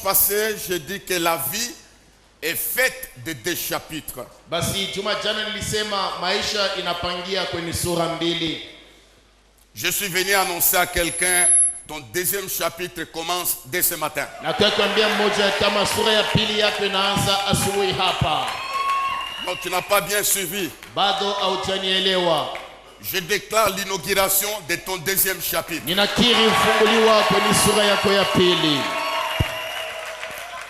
passé, j'ai dit que la vie est faite de 2 chapitres. Basi juma jana nilisema maisha inapangia kwenye sura mbili. Je suis venu annoncer à quelqu'un ton 2e chapitre commence dès ce matin. Na kuambia mmoja kama sura ya pili yako inaanza asubuhi hapa. Non, tu n'as pas bien suivi. Bado haujanielewa. Je déclare l'inauguration de ton 2e chapitre. Ninakiri ufunguliwa kwenye sura yako ya pili.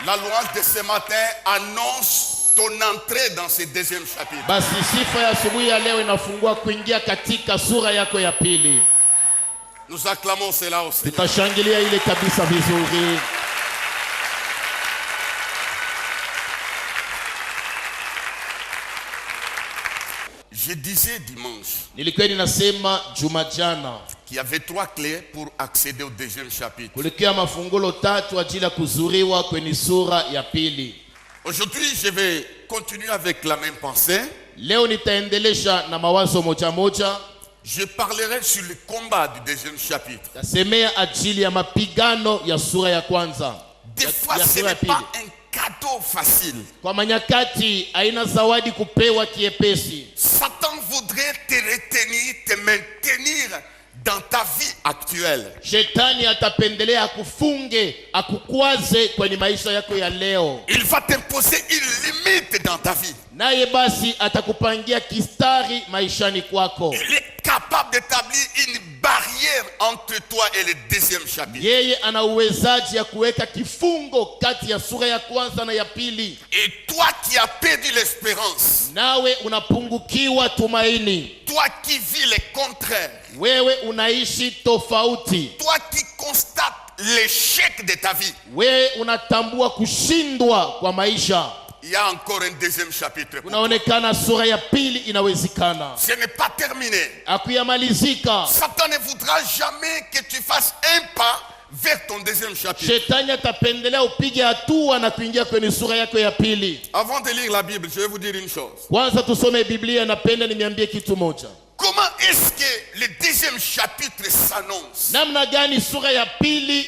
La louange de ce matin annonce ton entrée dans ce 2e chapitre. Basi sifa ya asubuhi ya leo inafungua kuingia katika sura yako ya pili. Nous acclamons cela aussi. Tutashangilia ile kabisa vizuri. Je disais dimanche Nilikuwa ninasema juma jana qu'il y avait 3 clés pour accéder au 2e chapitre. kulikuwa mafungulo 3 ajili ya kuzuriwa kwenye sura ya pili. Aujourd'hui, je vais continuer avec la même pensée. Leo nitaendelesha na mawazo moja moja. Je parlerai sur le combat du 2e chapitre. Tasemea ajili ya mapigano ya sura ya kwanza. Des fois, ce n'est pas un cadeau facile. Kwa manyakati haina zawadi kupewa kiepesi. Satan voudrait te retenir, te maintenir dans ta vie actuelle. Shetani atapendelea akufunge, akukwaze kwenye maisha yako ya leo. Il va t'imposer une limite dans ta vie. Naye basi atakupangia kistari maishani kwako. Il est capable d'établir une barrière entre toi et le 2e chapitre. Yeye ana uwezaji ya kuweka kifungo kati ya sura ya kwanza na ya pili. Et toi qui as perdu l'espérance, Nawe unapungukiwa tumaini. toi qui vis le contraire, Wewe unaishi tofauti. toi qui constates l'échec de ta vie, Wewe unatambua kushindwa kwa maisha. il y a encore un 2e chapitre. Unaonekana sura ya pili inawezekana. Ce n'est pas terminé. Akuyamalizika. Satan ne voudra jamais que tu fasses un pas vers ton 2e chapitre. Shetani atapendelea upige hatua na kuingia kwenye sura yako ya pili. Avant de lire la Bible, je vais vous dire une chose. Kwanza tusome Biblia, napenda nimeambie kitu moja. Comment est-ce que le 2e chapitre s'annonce? Namna gani sura ya pili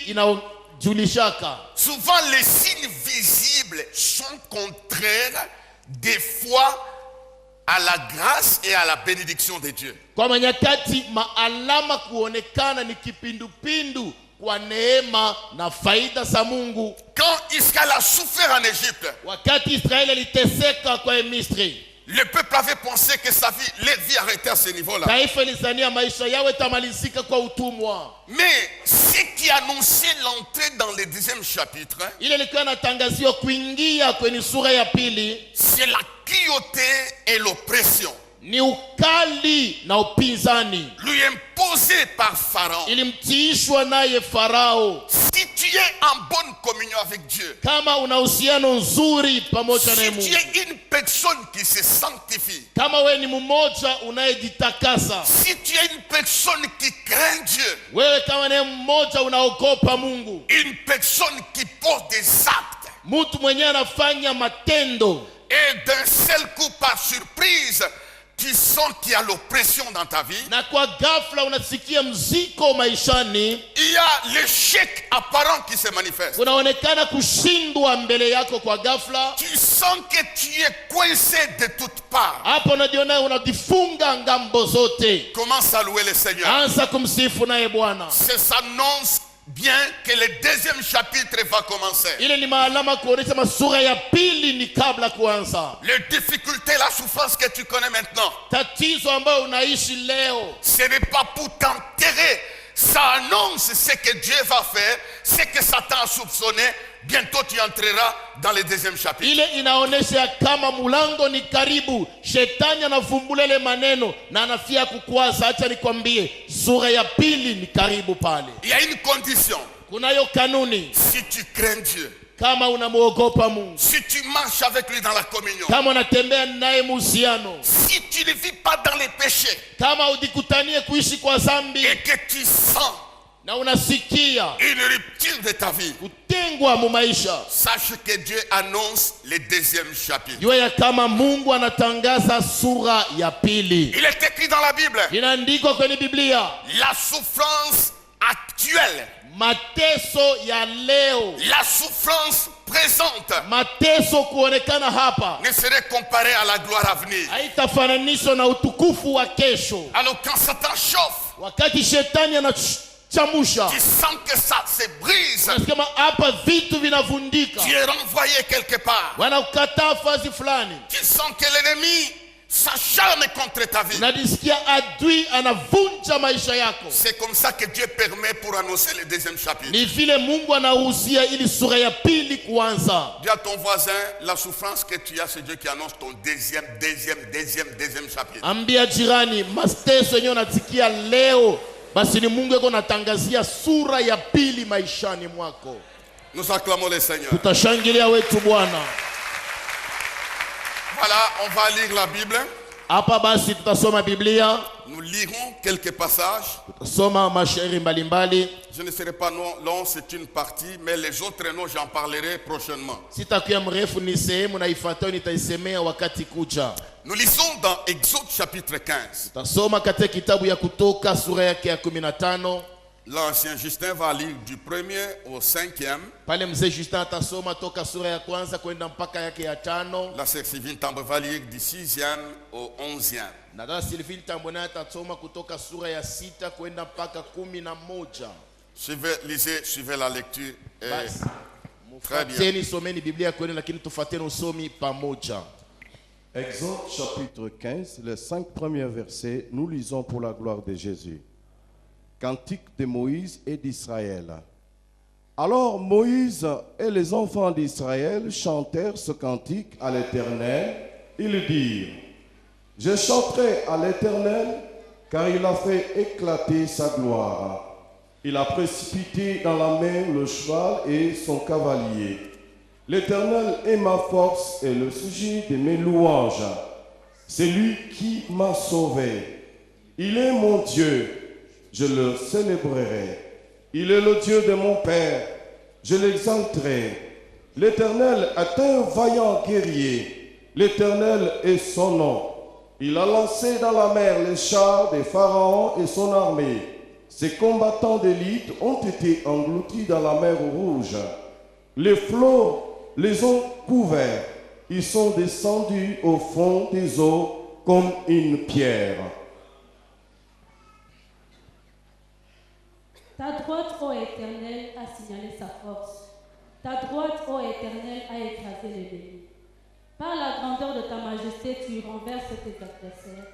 inajulishaka? Souvent les signes visibles sont contraires des fois à la grâce et à la bénédiction de Dieu. Kwa manyakati maalama kuonekana ni kipindupindu kwa neema na faida za Mungu. Quand Israël a souffert en Égypte, Wakati Israeli aliteseka kwa Misri, le peuple avait pensé que leur vie arrêtait à ce niveau-là. taifa lizania maisha yao itamalizika kwa utumwa. Mais ce qui annonçait l'entrée dans le 2e chapitre, Ile ilikuwa inatangaziwa kuingia kwenye sura ya pili, c'est la cruauté et l'oppression ni ukali na upinzani lui imposée par Pharaon. ilimtiishwa naye Farao. Si tu es en bonne communion avec Dieu, Kama una uhusiano nzuri pamoja na si Mungu, tu es une personne qui se sanctifie, kama wewe ni mmoja unayejitakasa, si tu es une personne qui craint Dieu, wewe kama ni mmoja unaogopa Mungu, une personne qui pose des actes, mtu mwenyewe anafanya matendo, et d'un seul coup par surprise, tu sens qu'il y a l'oppression dans ta vie, na kwa ghafla unasikia mziko maishani, il y a l'échec apparent qui se manifeste. unaonekana kushindwa mbele yako kwa ghafla. Tu sens que tu es coincé de toutes parts. Hapo unajiona unajifunga ngambo zote. Commence à louer le Seigneur. Anza kumsifu naye Bwana. Ça s'annonce bien que le 2e chapitre va commencer. Ile ni maalama kuonesha masura ya pili ni kabla kuanza. Les difficultés, la souffrance que tu connais maintenant, Tatizo ambayo unaishi leo, ce n'est pas pour t'enterrer. Ça annonce ce que Dieu va faire, ce que Satan a soupçonné. Bientôt tu entreras dans le 2e chapitre. ile inaonesha kama mulango ni karibu. Shetani anavumbula ile maneno na anafia kukwaza. Acha nikwambie, sura ya pili ni karibu pale. Il y a une condition. Kunayo kanuni. Si tu crains Dieu, Kama unamuogopa Mungu, si tu marches avec lui dans la communion, kama unatembea naye muhusiano, si tu ne vis pas dans les péchés kama udikutanie kuishi kwa dhambi et que tu sens na unasikia une rupture de ta vie, kutengwa mu maisha, sache que Dieu annonce le 2e chapitre. jua ya kama Mungu anatangaza sura ya pili. Il est écrit dans la Bible, Inaandikwa kwenye Biblia, la souffrance actuelle mateso ya leo, la souffrance présente mateso kuonekana hapa ne serait comparée à la gloire à venir. haitafananishwa na utukufu wa kesho. Alors quand Satan chauffe, Wakati shetani anachamusha, tu sens que ça se brise, unasikia hapa vitu vinavundika, tu es renvoyé quelque part. wanakukataa fazi fulani, Tu sens que l'ennemi s'acharne contre ta vie. unajisikia adui anavunja maisha yako. C'est comme ça que Dieu permet pour annoncer le deuxième chapitre. Ni vile Mungu anahusia ili sura ya pili kuanza. Dis à ton voisin, la souffrance que tu as, c'est Dieu qui annonce ton deuxième chapitre. Ambia jirani, mateso yenyewe unasikia leo, basi ni Mungu yako anatangazia sura ya pili maishani mwako. Nous acclamons le Seigneur. Tutashangilia wetu Bwana. Voilà, on va lire la Bible. Hapa basi tutasoma Biblia, Nous lirons quelques passages. tutasoma mashairi mbalimbali. Je ne serai pas long, c'est une partie, mais les autres noms, j'en parlerai prochainement. Sitakuwa mrefu, ni sehemu na ifuatayo nitaisemea wakati kuja. Nous lisons dans Exode chapitre 15. Tutasoma katika kitabu ya Kutoka sura yake ya 15. L'ancien Justin va lire du 1er au 5e. Pale mzee Justin atasoma toka sura ya kwanza kwenda mpaka yake ya 5. La sœur Sylvine Tambe va lire du 6e au 11e. Na dada Sylvie Tambona atasoma kutoka sura ya 6 kwenda mpaka 11. Suivez la lecture. Basi Très bien. mufuateni, someni Biblia kwenu, lakini tufuateni usomi pamoja. Exode chapitre 15, les 5 premiers versets, nous lisons pour la gloire de Jésus. Cantique de Moïse et d'Israël. Alors Moïse et les enfants d'Israël chantèrent ce cantique à l'Éternel. Ils dirent: Je chanterai à l'Éternel, car il a fait éclater sa gloire. Il a précipité dans la mer le cheval et son cavalier. L'Éternel est ma force et le sujet de mes louanges. C'est lui qui m'a sauvé. Il est mon Dieu. Je le célébrerai. Il est le Dieu de mon Père. Je l'exalterai. L'Éternel est un vaillant guerrier. L'Éternel est son nom. Il a lancé dans la mer les chars de Pharaon et son armée. Ses combattants d'élite ont été engloutis dans la mer Rouge. Les flots les ont couverts. Ils sont descendus au fond des eaux comme une pierre. Ta droite, ô Éternel, a signalé sa force. Ta droite, ô Éternel, a écrasé l'ennemi. Par la grandeur de ta majesté, tu renverses tes adversaires.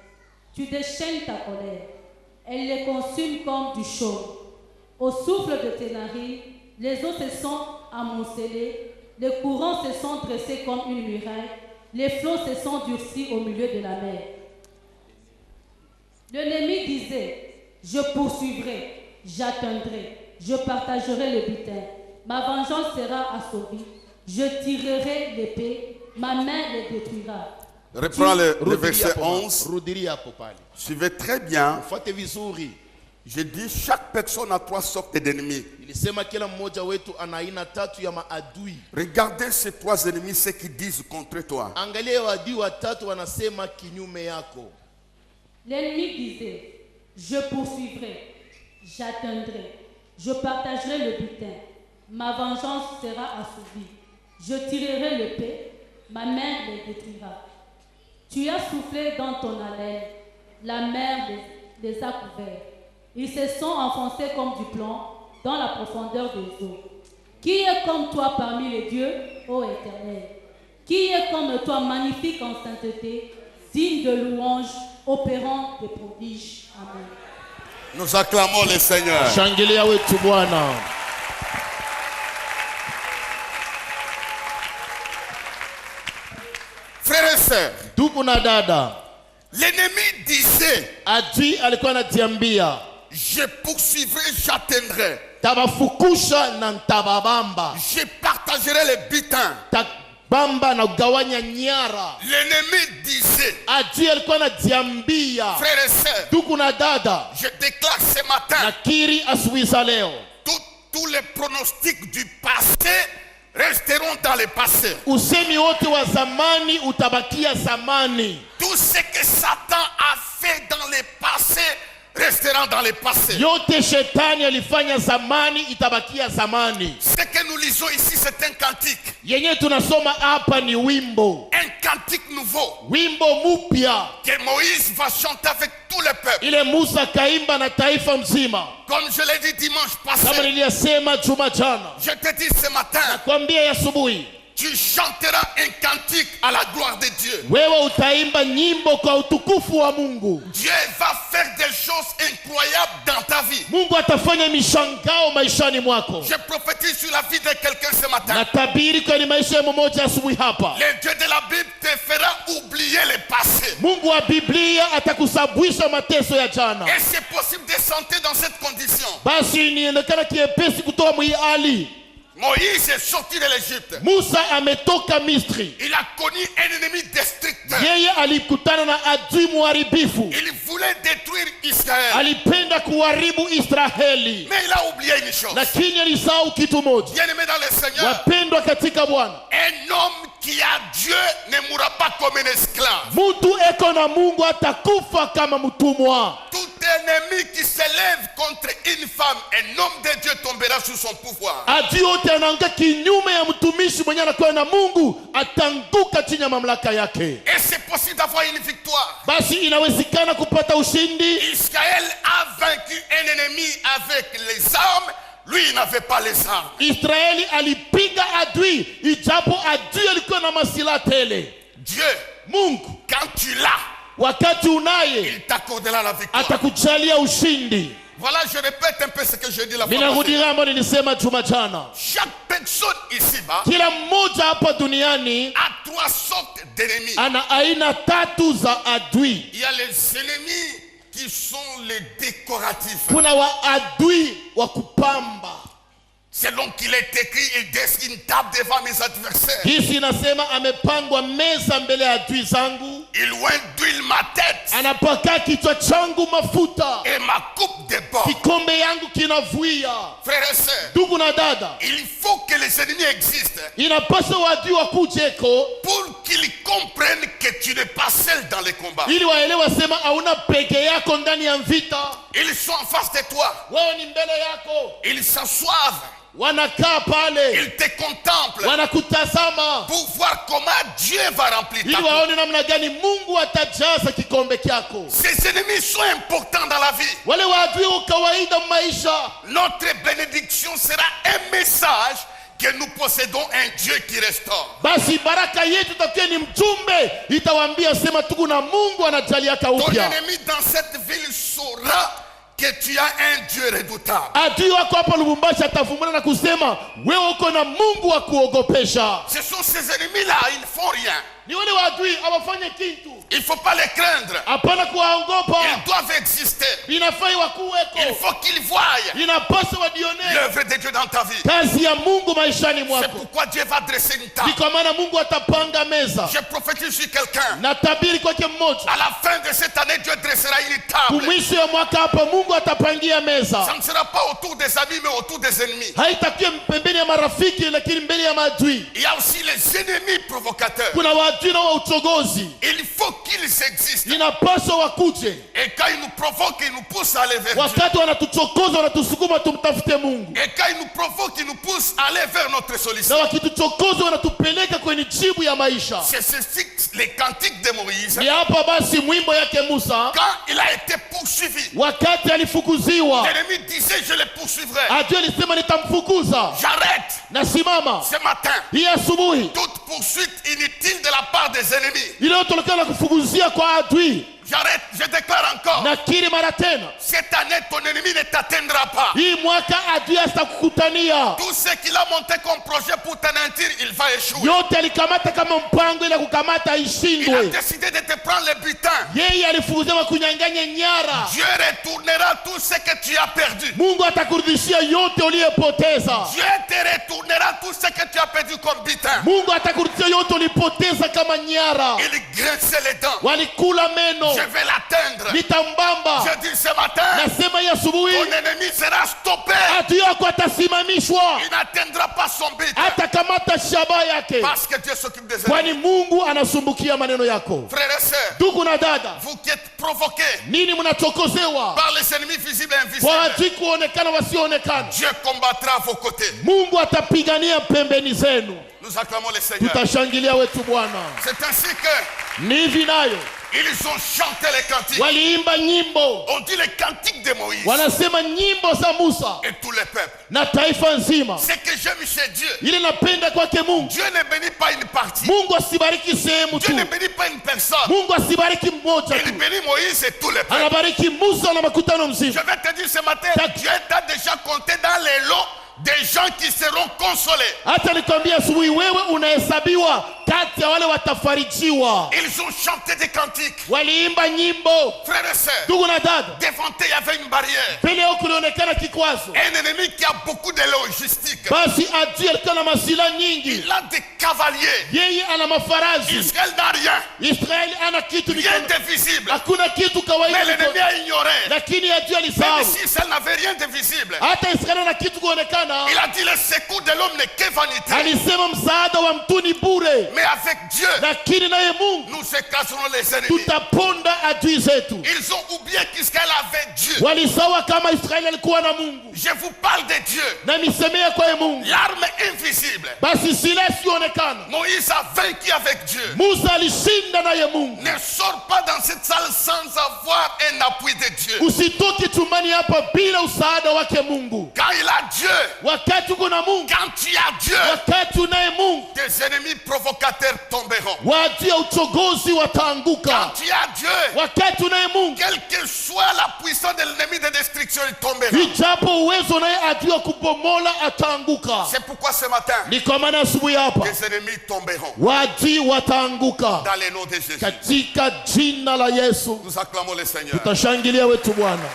Tu déchaînes ta colère. Elle les consume comme du chaume. Au souffle de tes narines, les eaux se sont amoncelées, les courants se sont dressés comme une muraille, les flots se sont durcis au milieu de la mer. L'ennemi disait: Je poursuivrai. J'atteindrai, je partagerai le butin. Ma vengeance sera assouvie. Je tirerai l'épée, ma main les détruira. Reprends le verset 11. Rudiria hapo pale. Suivez très bien. Fuate vizuri. Je dis, chaque personne a 3 sortes d'ennemis. Nilisema kila mmoja wetu ana aina 3 ya maadui. Regardez ces 3 ennemis, ce qu'ils disent contre toi. Angalia wadui watatu wanasema kinyume yako. L'ennemi disait: Je poursuivrai. J'atteindrai, je partagerai le butin, ma vengeance sera assouvie, je tirerai l'épée, ma main les détruira. Tu as soufflé dans ton haleine, la mer les a couverts. Ils se sont enfoncés comme du plomb dans la profondeur des eaux. Qui est comme toi parmi les dieux, ô Éternel? Qui est comme toi magnifique en sainteté, digne de louange, opérant des prodiges? Amen. Nous acclamons le Seigneur. Shangilia wetu Bwana. Frères et sœurs, Ndugu na dada, l'ennemi disait: adui alikuwa anatiambia, Je poursuivrai, j'atteindrai. tabafukusha na ntababamba. Je partagerai les butins. Tabamba na kugawanya nyara. L'ennemi disait: Adui alikuwa anatiambia, Frères et sœurs, ndugu na dada, je déclare ce matin, nakiri asubuhi za leo, tous les pronostics du passé resteront dans le passé. usemi wote wa zamani utabakia zamani. Tout ce que Satan a fait dans le passé resteront dans le passé. Yote shetani alifanya zamani itabakia zamani. Ce que nous lisons ici, c'est un cantique. Yenye tunasoma hapa ni wimbo. Un cantique nouveau Wimbo mupya. que Moïse va chanter avec tout le peuple. Ile Musa kaimba na taifa mzima. Comme je l'ai dit dimanche Kama passé, niliyasema juma jana. je te dis ce matin, Kwambia ya asubuhi. tu chanteras un cantique à la gloire de Dieu. Wewe utaimba nyimbo kwa utukufu wa Mungu. Dieu va faire des choses incroyables dans ta vie. Mungu atafanya mishangao maishani mwako. Je prophétise sur la vie de quelqu'un ce matin. Natabiri kwenye maisha ya mmoja asubuhi hapa. Le Dieu de la Bible te fera oublier le passé. Mungu wa Biblia atakusabwisha mateso ya jana. Et c'est possible de chanter dans cette condition. Basi inaonekana kiepesi kutoka mwi hali. Moïse est sorti de l'Égypte. Musa ametoka Misri. Il a connu un ennemi destructeur. Yeye alikutana na adui muharibifu. Il voulait détruire Israël. Alipenda kuharibu Israeli. Mais il a oublié une chose. Lakini alisahau kitu moja. Bien-aimé dans le Seigneur, Wapendwa katika Bwana. un homme qui a Dieu ne mourra pas comme un esclave. Mtu eko na Mungu atakufa kama mtumwa. Tout ennemi qui s'élève contre une femme, un homme de Dieu tombera sous son pouvoir. Adui yote anaanguka kinyume ya mtumishi mwenye anakuwa na Mungu atanguka chini ya mamlaka yake. Et c'est possible d'avoir une victoire. Basi inawezekana kupata ushindi. Israël a vaincu un ennemi avec les armes. Lui, il n'avait pas les armes. Israeli alipiga adui ijapo adui alikuwa na masilaha tele. Dieu, Mungu quand tu l'as, wakati unaye il t'accordera la victoire. atakujalia ushindi. Voilà, je répète un peu ce que je dis la fois passée. Ninarudia ambayo nilisema juma jana. Chaque personne ici-bas Kila mmoja hapa duniani a trois sortes d'ennemis. ana aina tatu za adui. Il y a les ennemis qui sont les décoratifs. Kuna waadui wa kupamba. Selon qu'il est écrit, il dessine une table devant mes adversaires. Hisi inasema amepangwa meza mbele ya adui zangu. Il oint d'huile ma tête Anapaka kichwa changu mafuta. et ma coupe déborde. Kikombe yangu kinavuia. Frères et sœurs, Ndugu na dada, il faut que les ennemis existent inapaswa wadui wakujeko pour qu'ils comprennent que tu n'es pas seul dans les combats. ili waelewa sema hauna peke yako ndani ya vita. Ils sont en face de toi. Wewe ni mbele yako. Ils s'assoivent. Wanakaa pale. Ils te contemplent Wanakutazama pour voir comment Dieu va remplir ili ta vie. waone namna gani Mungu atajaza kikombe kyako. Ces ennemis sont importants dans la vie. Wale waadui wa kawaida maisha. Notre bénédiction sera un message que nous possédons un Dieu qui restaure. Basi baraka yetu takia ni mjumbe itawaambia sema tuku na Mungu anajaliaka Ton upya. ennemi dans cette ville saura que tu as un Dieu redoutable. Adui wako hapa Lubumbashi atavumbula na kusema wewe uko na Mungu wa kuogopesha. Ce sont ces ennemis-là, ils ne font rien. Ni wale waadui hawafanye kitu. Il ne faut pas les craindre. Hapana kuwaogopa. Ils doivent exister. Inafai Il wakuweko. faut qu'ils voient Inapaswa wadione l'œuvre de Dieu dans ta vie. kazi ya Mungu maishani C'est mwako. pourquoi Dieu va dresser une Ni table. kwa maana Mungu atapanga meza. Je prophétise sur quelqu'un. Na tabiri kwake mmoja. À la fin de cette année, Dieu dressera une table. Kumwisho ya mwaka hapa Mungu atapangia meza. Ça ne sera pas autour des amis, mais autour des ennemis. Haitakuwa pembeni ya marafiki lakini mbele ya maadui. Il y a aussi les ennemis provocateurs. Kuna waadui na wa uchogozi. Il faut qu'ils existent. Inapaswa wakuje. Et quand ils nous provoquent, ils nous poussent à aller vers Dieu. Wakati wanatuchokoza wanatusukuma tumtafute Mungu. Et quand ils nous provoquent, ils nous poussent à aller vers notre Na solution. wakituchokoza wanatupeleka kwenye jibu ya maisha. C'est ceci, les cantiques de Moïse. Ni hapa basi mwimbo yake Musa Quand il a été poursuivi, wakati alifukuziwa. l'ennemi disait, je le poursuivrai. Adui alisema nitamfukuza. J'arrête Nasimama ce matin hii asubuhi. toute poursuite inutile de la part des ennemis. Iliyotokana kufukuzia kwa adui. J'arrête, je déclare encore. Nakiri mara tena. Cette année, ton ennemi ne t'atteindra pas. Hii mwaka adui atakukutania. Tout ce qu'il a monté comme projet pour t'anéantir, il va échouer. Yote alikamata kama mpango ili kukamata Il a ishindwe. décidé de te prendre le butin. Yeye alifukuziwa kunyang'anya nyara. Dieu retournera tout ce que tu as perdu. Mungu atakurudishia yote uliyopoteza. Dieu te retournera tout ce que tu as perdu comme butin. Mungu atakurudishia yote ulipoteza kama nyara. Il grinçait les dents. Walikula meno. Je vais l'atteindre. Nitambamba. Je dis ce matin, Nasema hii asubuhi ton ennemi sera stoppé. adui yako atasimamishwa, Il n'atteindra pas son but. atakamata shabaha yake, Parce que Dieu s'occupe des kwani ennemis. Mungu anasumbukia maneno yako. Frères et sœurs, Ndugu na dada, vous qui êtes provoqués nini mnachokozewa par les ennemis visibles et kwa invisibles, adui kuonekana wasioonekana? Dieu combattra à vos côtés. Mungu atapigania pembeni zenu. Nous acclamons le Seigneur. Tutashangilia wetu Bwana. C'est ainsi que Ni hivi nayo ils ont chanté les cantiques. waliimba nyimbo, On dit les cantiques de Moïse wanasema nyimbo za Musa et tout le peuple. na taifa nzima. Ce que j'aime chez Dieu, Ile napenda kwake Mungu, Dieu ne bénit pas une partie. Mungu asibariki sehemu Dieu tu, ne bénit pas une personne. Mungu asibariki mmoja Il tu, bénit Moïse et tout le peuple. anabariki Musa na makutano Je mzima. vais te dire ce matin, Dieu t'a déjà compté dans les lots des gens qui seront consolés. Hata nikwambia asubuhi, wewe unahesabiwa kati ya wale watafarijiwa. Ils ont chanté des cantiques. Waliimba nyimbo. Frères et sœurs, Ndugu na dada, devant eux, il y avait une barrière. mbele yao kulionekana kikwazo. Un ennemi qui a beaucoup de logistique. Basi adui alikuwa na masila nyingi, Il a des cavaliers. yeye ana mafarazi. Israël n'a rien. Israeli ana kitu Rien mikono, de visible. hakuna kitu Mais kawaida l'ennemi mikono. a ignoré. Lakini adui Même alisahau, si Israël n'avait rien de visible, hata Israeli ana kitu kuonekana. il a dit le secours de l'homme n'est que vanité. Alisema msaada wa mtu ni bure, Mais avec Dieu, lakini naye Mungu nous écraserons les ennemis. tutaponda adui zetu. Ils ont oublié qu'Israël avait Dieu. Walisawa kama Israeli alikuwa na Mungu, Je vous parle de Dieu. na nisemea kwa Mungu. L'arme invisible. Basi silaha isiyoonekana, Moïse a vaincu avec Dieu. Musa alishinda naye Mungu. Ne sors pas dans cette salle sans avoir un appui de Dieu. Usitoke chumbani hapa bila usaada wake Mungu. Quand il a Dieu, Wakati uko na Mungu, quand tu as Dieu, wakati unaye Mungu, tes ennemis provocateurs tomberont. watu ya uchogozi Quand wataanguka. tu as Dieu, Wakati unaye Mungu, quelle que soit la puissance de l'ennemi de destruction, il tombera. ijapo uwezo naye adui wa kubomola ataanguka. C'est pourquoi ce matin, Ni kwa maana asubuhi hapa tes ennemis tomberont. wadui wataanguka Dans le nom de Jésus. katika jina la Yesu. Nous acclamons le Seigneur. Tutashangilia wetu Bwana.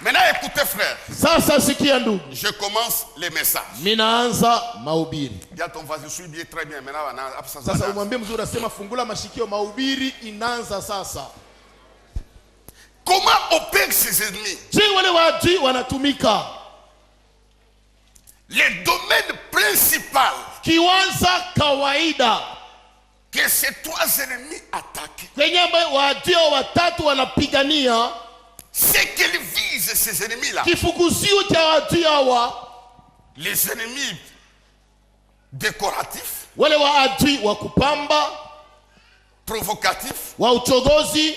Maintenant, écoutez, frère. Sasa sikia ndugu, Je commence les messages. minaanza mahubiri. Dis à ton voisin, je suis bien, très bien. Maintenant, Sasa umwambie mzuri, asema fungula mashikio, mahubiri inaanza sasa. comment opèrent ces ennemis? Je, wale wadui wanatumika Le domaine principal kiwanza kawaida que ces trois ennemis attaquent, kwenye ambayo waadui hao watatu wanapigania. c'est qu'ils visent ces ennemis-là. Kifukuzio cha waadui hawa, Les ennemis décoratifs, wale waadui wa kupamba, provocatifs, wa uchogozi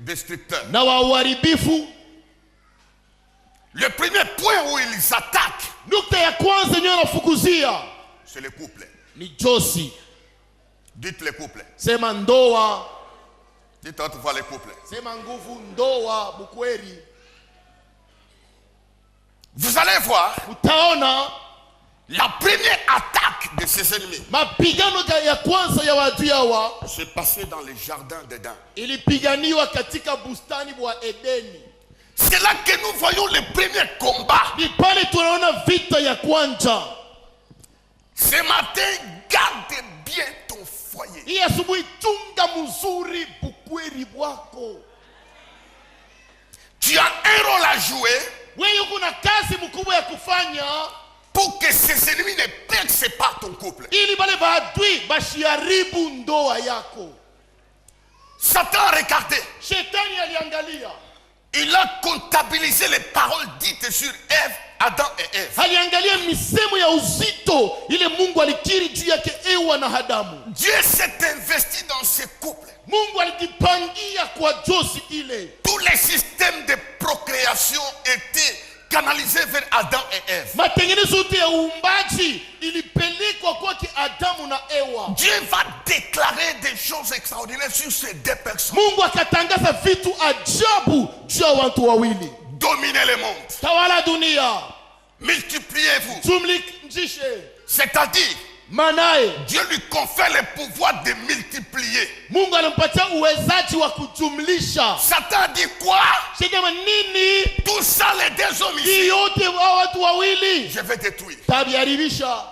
destructeurs. na wa uharibifu. Le premier point où ils attaquent, Nukta ya kwanza nyo nafukuzia c'est le couple. ni josi. Dites le couple. Sema ndoa, Dites autrefois le couple. sema nguvu, ndoa, bukweri. Vous allez voir Utaona la première attaque de ces ennemis mapigano ya kwanza ya waadui hawa se passer dans les jardins d'Éden. ilipiganiwa katika bustani bwa Edeni. C'est là que nous voyons le premier combat. Ni pale tunaona vita ya kwanza. Ce matin, garde bien ton foyer. Hii asubuhi chunga mzuri bukweri bwako. Tu as un rôle à jouer Wewe kuna kazi mkubwa ya kufanya pour que ces ennemis ne percent pas ton couple. ili wale maadui bashiharibu ndoa yako. Satan a regardé. Shetani aliangalia, Il a comptabilisé les paroles dites sur Ève, Adam et Ève. aliangalia misemo ya uzito ile Mungu alikiri juu yake Ewa na Adamu. Dieu s'est investi dans ce couple. Mungu alijipangia kwa josi ile. Tous les systèmes de procréation étaient canalisés vers Adam et Ève. Matengenezo yote ya uumbaji ilipelekwa kwake Adamu na Ewa. Dieu va déclarer des choses extraordinaires sur ces deux personnes. Mungu akatangaza vitu ajabu juu ya watu wawili. Dominez le monde. Tawala dunia, Multipliez-vous. tumlijishe. C'est-à-dire, Manaye Dieu lui confère le pouvoir de multiplier. Mungu anampatia uwezaji wa kujumlisha. Satan dit quoi? Sema nini? Tout ça, les deux hommes Hii ici, yote hao watu wawili je vais détruire. tabiharibisha.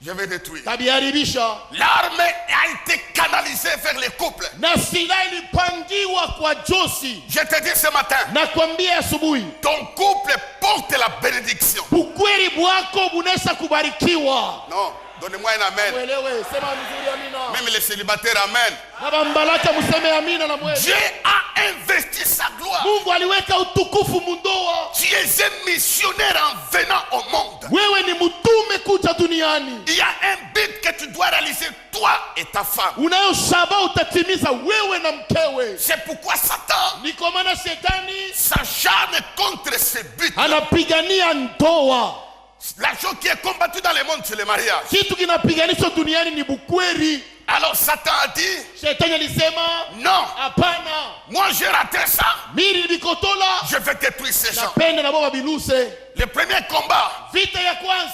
Je vais détruire. tabiharibisha. L'arme a été canalisée vers les couples. Na silaha ilipangiwa kwa Josi. Je te dis ce matin, Nakwambia asubuhi, ton couple porte la bénédiction. bukweli bwako bunaweza kubarikiwa. Non, donnez-moi un amen. Mwelewe, sema mzuri amina. Même les célibataires, amen. Na bambalaka museme amina na mwele. Dieu a investi sa gloire. Mungu aliweka utukufu mundoa. Tu es un missionnaire en venant au monde. Wewe ni mtume kuja duniani. Il y a un but que tu dois réaliser, toi et ta femme. Unayo shaba utatimiza wewe na mkewe. C'est pourquoi Satan Ni kwa maana shetani s'acharne contre ce but. anapigania ndoa. La chose qui est combattue dans le monde, c'est le mariage. Kitu kinapiganishwa duniani ni bukweli. Alors Satan a dit, Shetani alisema non, hapana, moi j'ai raté ça. mimi nilikotola, Je vais détruire ces gens. napenda na baba biluse. Le premier combat Vita ya kwanza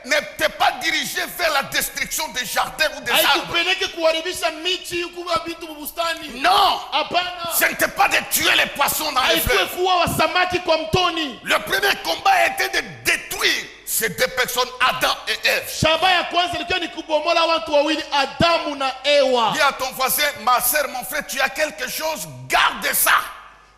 n'était pas dirigé vers la destruction des jardins ou des arbres. haikupeleke kuharibisha miti kuwa vitu bustani. Non, Hapana, ce n'était pas de tuer les poissons dans les haikuwe fleuves. kuwa wasamaki kwa mtoni. Le premier combat était de détruire ces deux personnes, Adam et Ève. Shaba ya kwanza ilikuwa ni kubomola watu wawili, Adamu na Ewa. Dis à ton voisin, ma soeur, mon frère, tu as quelque chose, garde ça.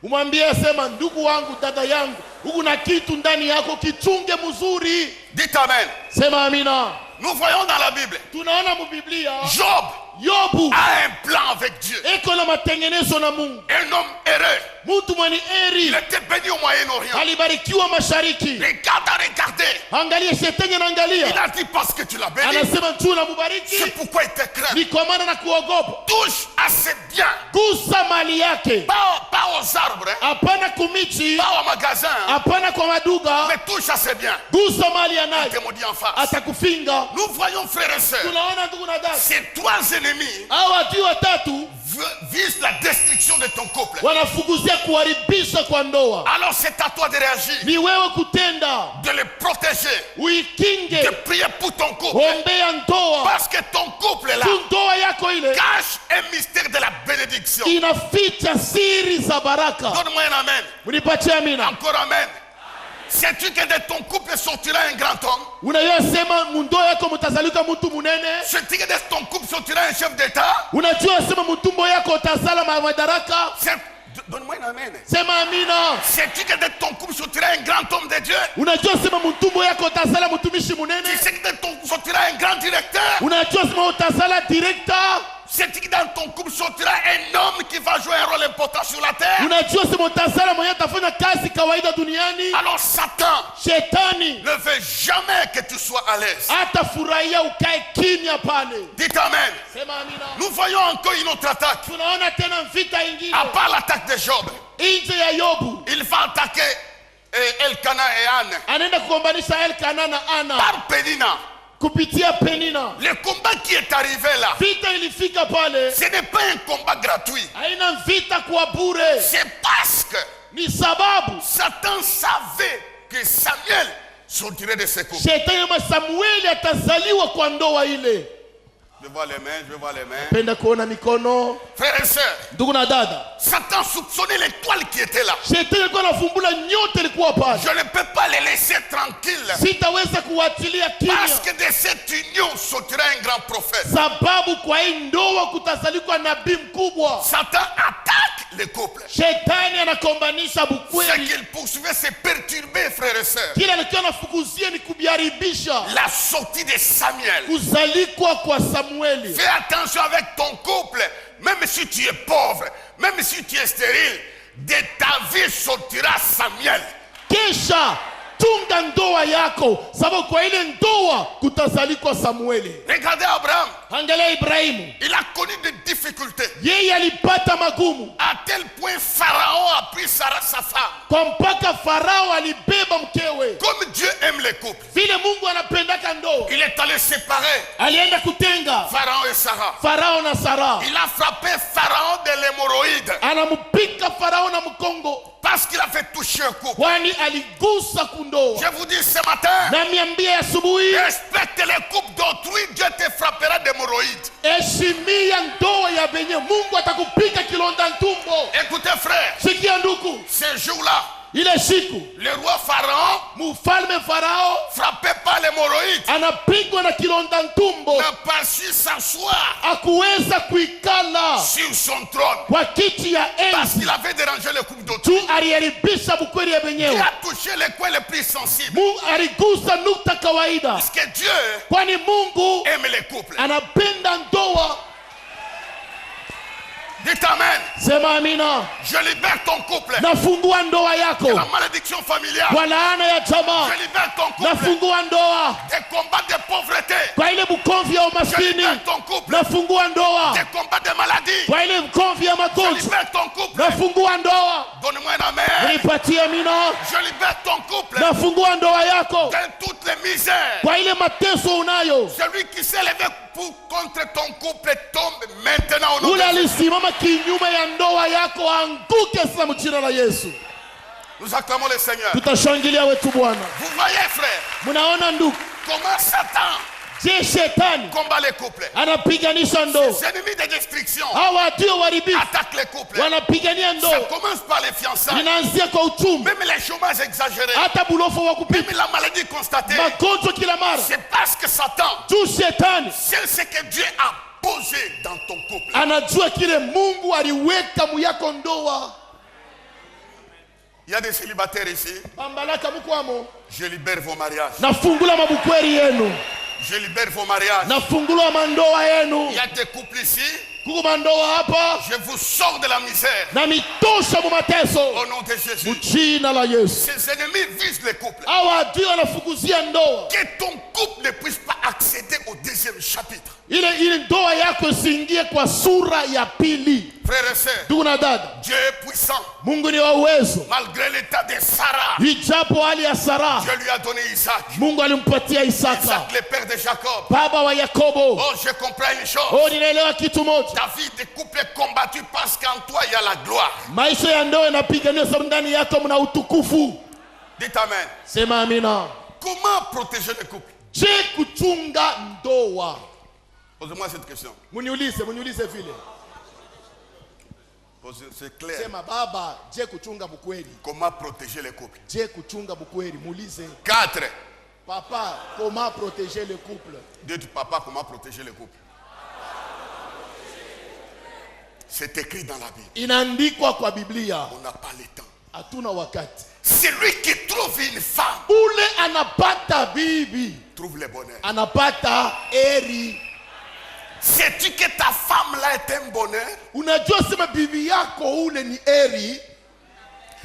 Umwambie sema, ndugu wangu, dada yangu, huku na kitu ndani yako, kichunge mzuri. Dites amen. Sema amina. Nous voyons dans la Bible, Tunaona mu Biblia Job Yobu a un plan avec Dieu. eko na matengenezo na Mungu. Un homme heureux. Mtu mwenye Il eri était béni au Moyen-Orient. alibarikiwa mashariki. Regarde à regarder. Angalia shetani Il anaangalia, a dit parce que tu l'as béni, anasema njoo na mubariki, c'est pourquoi il te craint. ni kwa maana na kuogopa. Touche à ses biens. Gusa mali yake, Pas aux arbres, hein, hapana kumiti, pas au magasin, hein, hapana kwa maduga. mais touche à ses biens. Gusa mali Il yanayo, te maudit en face. atakufinga. Nous voyons, frères et sœurs, Tunaona ndugu na dada, ces trois ennemis hao adui watatu visent la destruction de ton couple. wanafukuzia kuharibisha kwa ndoa. Alors c'est à toi de réagir, Ni wewe kutenda, de les protéger, de uikinge, prier pour ton couple. ombea ndoa. Parce que ton couple là Tu ndoa yako ile cache un mystère de la bénédiction. inaficha siri za baraka. Donne-moi un amen. Mnipatie amina. Encore amen. Sais-tu que de ton couple sortira un grand homme? Unajua sema mundoa yako mtazalika mtu munene. Sais-tu que de ton couple sortira un chef d'État? Unajua sema mtumbo yako utazala madaraka. Donne-moi un amen. Sema amina. Sais-tu que de ton couple sortira un grand homme de Dieu? Unajua sema mtumbo yako utazala mtumishi munene. Tu sais que de ton couple sortira un grand directeur? Unajua sema utazala director. Sais-tu que dans ton couple sortira un homme qui va jouer un rôle important sur la terre? Unajua sema utazala mwenye atafanya kazi kawaida duniani. Alors Satan Shetani ne veut jamais que tu sois à l'aise. atafurahia ukae kimya pale. Dites amen. Sema amina. Nous voyons encore une autre attaque. Tunaona tena vita ingine À part l'attaque de Job, nje ya Yobu. il va attaquer Elkanah et Anne Anaenda kugombanisha Elkana na Ana par Pénina. kupitia Penina. Le combat qui est arrivé là, Vita ilifika pale, ce n'est pas un combat gratuit. haina vita kwa bure. C'est parce que Ni sababu Satan savait que Samuel sortirait de ses coups. shetani kama Samueli atazaliwa kwa ndoa ile. Je vois les mains, je vois les mains. Penda kuona mikono. Frères et sœurs, Ndugu na dada, Satan soupçonnait l'étoile qui était là. shetani alikuwa anafumbula nyota ilikuwa pale. Je ne peux pas les laisser tranquilles. Sitaweza kuachilia Parce kimya, que de cette union sortira un grand prophète. sababu kwa hii ndoa kutazalikwa nabii mkubwa. Satan attaque les couples. Shetani anakombanisha Ce bukweli. qu'il poursuivait, c'est perturber, frères et sœurs, Kila alikuwa anafukuzia ni kubiharibisha la sortie de Samuel. kuzalikwa kwa Samueli. Fais attention avec ton couple, même si tu es pauvre, même si tu es stérile, de ta vie sortira Samuel. Kisha tunga ndoa yako, sababu kwa ile ndoa kutazalikwa Samueli. Regardez Abraham, Angalia Ibrahimu, il a connu des difficultés. yeye alipata magumu À tel point, Pharaon a pris sa femme. kwa mpaka Farao alibeba mkewe. Comme Dieu aime les couples, Vile Mungu anapendaka ndoa, il est allé séparer alienda kutenga Pharaon et Sarah. Farao na Sara. Il a frappé Pharaon de l'hémorroïde Anampika Farao na mkongo, parce qu'il avait touché un couple. kwani aligusa kundoa. Je vous dis ce matin, Na miambia asubuhi, respecte les couples d'autrui, Dieu te frappera d'hémorroïde. heshimia ndoa ya benye, Mungu atakupika kilonda ntumbo. Écoutez frère, Sikia ndugu, ce jour-là, ile siku le roi Pharaon, mfalme Farao frappé par l'hémorroïde, anapigwa na kilonda ntumbo, n'a pas su s'asseoir akuweza kuikala sur son trône kwa kiti ya parce enzi qu'il avait dérangé le couple d'autrui. tu aliharibisha bukweli ya Il wenyewe. a touché les coins les plus sensibles. Mungu aligusa nukta kawaida, Parce que Dieu kwani Mungu aime les couples. anapenda ndoa. Dites amen. Sema amina. Je libère ton couple Nafungua ndoa de la yako malédiction familiale. kwa laana ya jamaa. Je libère ton couple Nafungua ndoa des combats de pauvreté. kwa ile mkomvi ya Je umaskini. libère ton couple Nafungua ndoa des combats de maladies. kwa ile mkomvi ya Je magonjwa. libère ton couple. Nafungua ndoa. Donne-moi un amen. Nipatie amina. Je libère ton couple Nafungua ndoa yako de toutes les misères. kwa ile mateso unayo. Celui qui s'est levé contre ton couple tombe maintenant au nom de Ule Jésus. alisimama kinyume ya ndoa yako anguke sasa mjina la Yesu. Nous acclamons le Seigneur. Tutashangilia wetu Bwana. Vous voyez, frère, Mnaona ndugu, comment Satan je shetani combat les couples. anapiganisha ndoa. Les ennemis de destruction Hawa ndio waharibifu attaquent les couples. wanapigania Ça ndoa. commence par les fiançailles. Inaanzia kwa uchumi, Même les chômages exagérés. hata bulofu wa Même kupita, la maladie constatée. magonjwa kila mara. C'est parce que Satan Tu shetani c'est ce que Dieu a posé dans ton couple. anajua kile Mungu aliweka muyako ndoa. Il y a des célibataires ici. Pambalaka mukwamo, Je libère vos mariages. nafungula mabukweri yenu, Je libère vos mariages. nafungula mandoa yenu. Il y a des couples ici. Kuko mandoa hapa Je vous sors de la misère. na mitosha mu mateso Au nom de Jésus. mjina la Yesu. Ces ennemis visent les couples. Hawa adui wanafukuzia ndoa, Que ton couple ne puisse pas accéder au deuxième chapitre. ile ndoa yako isiingie kwa sura ya pili. Frères et sœurs, Ndugu na dada, Dieu est puissant. Mungu ni wa uwezo. Malgré l'état de Sarah, Ijapo hali ya Sara, Dieu lui a donné Isaac. Mungu alimpatia Isaka, Isaac, le père de Jacob. baba wa Yakobo. Oh, je comprends une chose. Oh, ninaelewa kitu moja, Ta vie de couple est combattue parce qu'en toi, il y a la gloire. maisha ya ndoa yanapiganiwa sababu ndani yako mna utukufu. Dites amen. Sema amina. Comment protéger le couple? Je kuchunga ndoa? Posez-moi cette question. Muniulize vile. C'est clair. Sema baba, je kuchunga bukweli? Comment protéger le couple? Je kuchunga bukweli? Muulize 4. papa, comment protéger le couple? Dites papa, comment protéger le couple? C'est écrit dans la Bible. Inaandikwa kwa Biblia. On n'a pas le temps. Hatuna wakati. Celui qui trouve une femme Ule anapata bibi, trouve le bonheur. anapata eri. Sais-tu que ta femme là est un bonheur? Unajua sema bibi yako ule ni eri,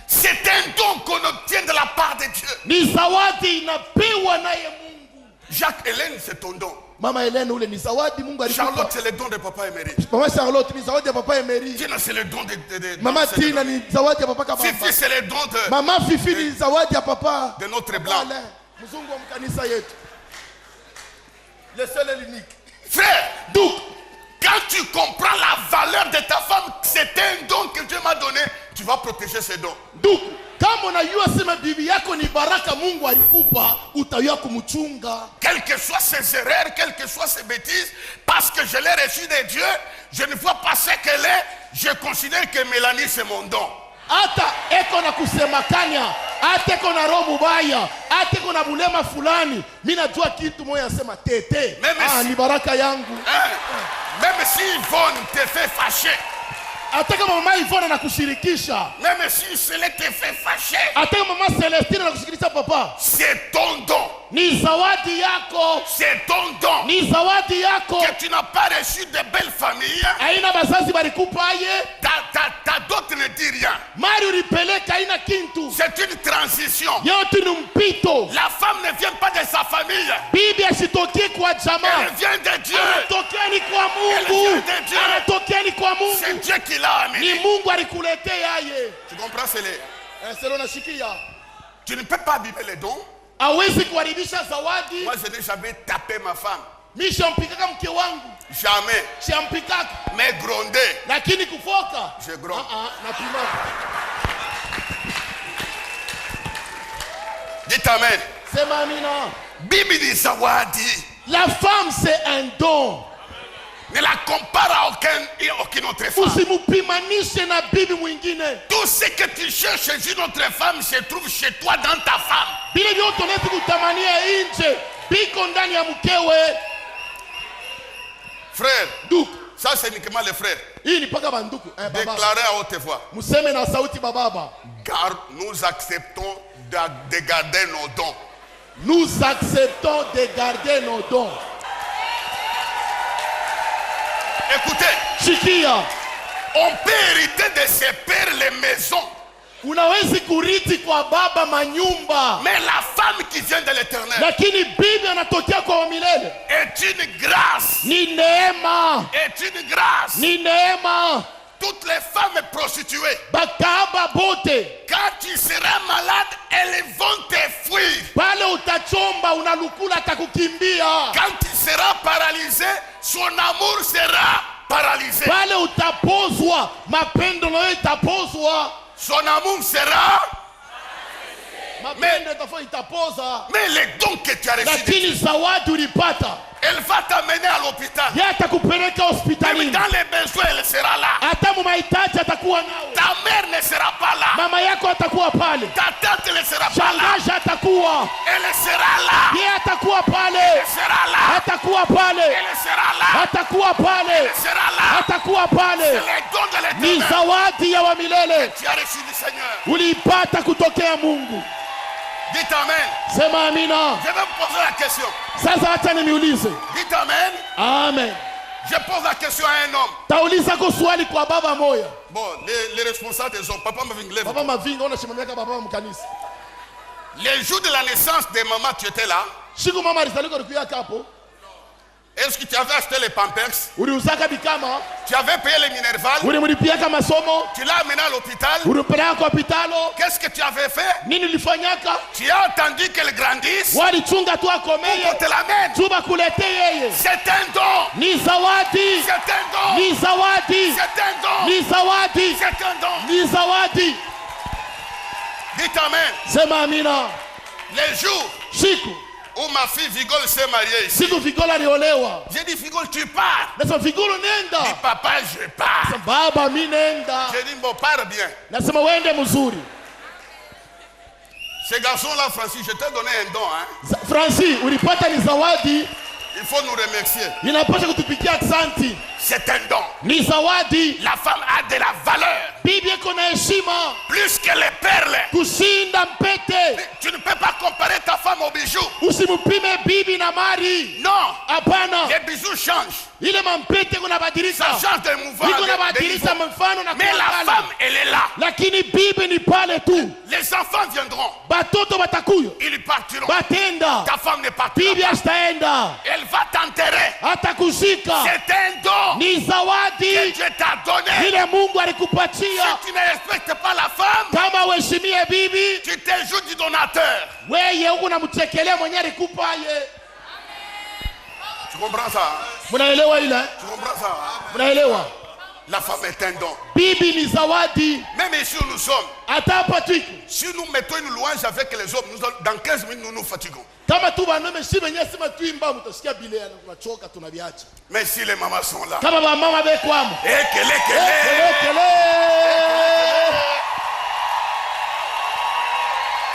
C'est un don qu'on obtient de la part de Dieu. ni zawadi inapewa naye Mungu. Jacques Hélène, c'est ton don. Mama Helene ule ni zawadi Mungu alikupa. Charlotte, c'est le don de papa Emery. Mama Charlotte ni zawadi ya papa Emery. Tina, c'est le don de Mama c'est le Tina don. ni zawadi ya papa Kabamba. Fifi, c'est le don de Mama Fifi ni zawadi ya papa de notre blanc. Alain, mzungu wa mkanisa yetu. Le seul et l'unique. Frère, Donc, quand tu comprends la valeur de ta femme, c'est un don que Dieu m'a donné, tu vas protéger ces dons. kama unajua sema bibi yako ni baraka Mungu alikupa, utayua kumchunga. Quelles que soient ses erreurs, quelles que soient ses bêtises, parce que je l'ai reçu de Dieu, je ne vois pas ce qu'elle est, je considère que Mélanie c'est mon don. Hata eko na kusema kanya, hata eko na roho mubaya, hata eko na bulema fulani, mimi najua kitu moja asema tete. Ni baraka yangu. Même si Yvonne te fait fâcher, hata kama mama Yvonne anakushirikisha, même si Céleste te fait fâcher, hata kama mama Celestine anakushirikisha papa, c'est ton don. Ni zawadi yako. C'est ton don. Ni zawadi yako. Que tu n'as pas reçu de belles familles. Aina bazazi balikupa aye. Ta dot ne dit rien. Mari ulipeleka aina kintu. C'est une transition. Yote ni mpito. La femme ne vient pas de sa famille. Bibi asitokie kwa jamaa. Elle vient de Dieu. Anatokea ni kwa Mungu. Anatokea ni kwa Mungu. C'est Dieu qui l'a amené. Ni Mungu alikuletea aye. Tu comprends cela? Selo nashikia. Tu ne peux pas abîmer les dons. Hawezi kuharibisha zawadi. Moi je n'ai jamais tapé ma femme. Mimi shampikaka mke wangu. Jamais. Shampikaka. Mais gronder. Lakini kufoka. Je gronde. Napima. Dites amen. Sema amina. Bibi ni zawadi. La femme c'est un don. Ne la compare à aucune autre femme. Usimupimanishe na bibi mwingine. Tout ce que tu cherches chez une autre femme se trouve chez toi dans ta femme. Bile vyote unaweza kutamania nje biko ndani ya mkewe. Frère, Duku. ça c'est uniquement les frères. Hii ni paka banduku. Baba. Déclarez à haute voix. Museme na sauti bababa. Nous acceptons de garder nos dons. Nous acceptons de garder nos dons. Écoutez, Shikia. on peut hériter de ses pères les maisons. Unawezi kurithi kwa baba manyumba. Mais la femme qui vient de l'éternel Lakini bibi anatokea kwa milele. est une grâce. Ni neema. Est une grâce. Ni neema. Toutes les femmes prostituées, Bakaba bote. quand tu seras malade, elles vont te fuir. Pale utachomba unalukula atakukimbia. Quand tu seras paralysé, son amour sera paralysé. Pale utapozwa, mapendo nayo itapozwa. Son amour sera... Mapendo itapoza. Mais les dons que tu as reçus, Lakini zawadi ulipata. elle va t'amener à l'hôpital. Yeye atakupeleka Même hospitalini. dans les besoins, elle sera là. Hata mu mahitaji atakuwa nawe. Ta mère ne sera pas là. Mama yako atakuwa pale. Ta tante ne sera pas là. Shangazi atakuwa. Elle sera là. Yeye atakuwa pale. Elle sera là. Atakuwa pale. Elle sera là. Atakuwa pale. Elle sera là. Atakuwa C'est pale. les dons de Ni l'éternel. zawadi ya wa milele. Tu as reçu du Seigneur. Uliipata kutokea Mungu. Dites Amen. Sema amina. Je vais me poser la question. Sasa acha niulize. Dites Amen. Amen. Je pose la question à un homme. Tauliza ko swali kwa baba moya. Bon, les responsables des hommes. Papa Mavingue, lève. Baba mavinga unashimamia kama baba mkanisa. Les jours de la naissance de maman, tu étais là. Siku mama alizalika ulikuwa hapo. Est-ce que tu avais acheté les Pampers? Uliuzaka bikama. Tu avais payé les Minerval? Ulimlipia kama somo. Tu l'as amené à l'hôpital? Ulipeleka kwa hospitalo. Qu'est-ce que tu avais fait? Nini ulifanyaka? Tu as attendu qu'elle grandisse Walichunga tu pour akomeye. qu'on te l'amène. Tuba kulete yeye. C'est un don. Ni zawadi. C'est un don. Ni zawadi. C'est un don. Ni zawadi. C'est un don. Ni zawadi. Dites Amen. Sema amina. Les jours Siku. où ma fille Vigole s'est mariée ici, Siku Vigola aliolewa. j'ai dit Vigole, tu pars. Nasema Vigolo Dis nenda. papa, je pars. Baba mi nenda. J'ai dit bon, pars bien. Nasema wende mzuri. Ce garçon-là, Francis, je t'ai donné un don. Hein. Francis, ulipata ni zawadi. Il faut nous remercier. Inapasha kutupikia aksanti. C'est un don. Ni zawadi. La femme a de la valeur. Bibi iko na heshima. Plus que les perles. Kushinda mpete. Tu ne peux pas comparer ta femme aux bijoux. Usimupime bibi na mari. Non. Hapana. Les bijoux changent. Ile mampete kuna badilika. Ça change de mouvement. Iko na de badilika niveau. mfano na Mais la kuangalia. femme, elle est là. Lakini bibi ni pale tu. Les enfants viendront. Batoto batakuya. Ils partiront. Batenda. Ta femme ne partira Bibi pas. ashtaenda. Elle va t'enterrer. Atakushika. C'est un don Ni que zawadi. Dieu t'a donné. Ile Mungu Si alikupatia. tu ne respectes pas la femme, Kama uheshimie bibi, tu te joues du donateur. weye huku namchekelea mwenye alikupa ye. Tu comprends ça? Hein? Mnaelewa ile? Tu comprends ça? Hein? Mnaelewa? La femme est un don. Bibi ni zawadi. Même ici où nous sommes, Hata hapa tuiko. si nous mettons une louange avec les hommes, dans 15 minutes, nous nous fatiguons. Kama tu wanaume si wenyewe sema tuimba mtasikia bile na tunachoka tunaviacha. Mais si les mamans sont là, Kama ba mama bekwamo. Ekele. Ekele.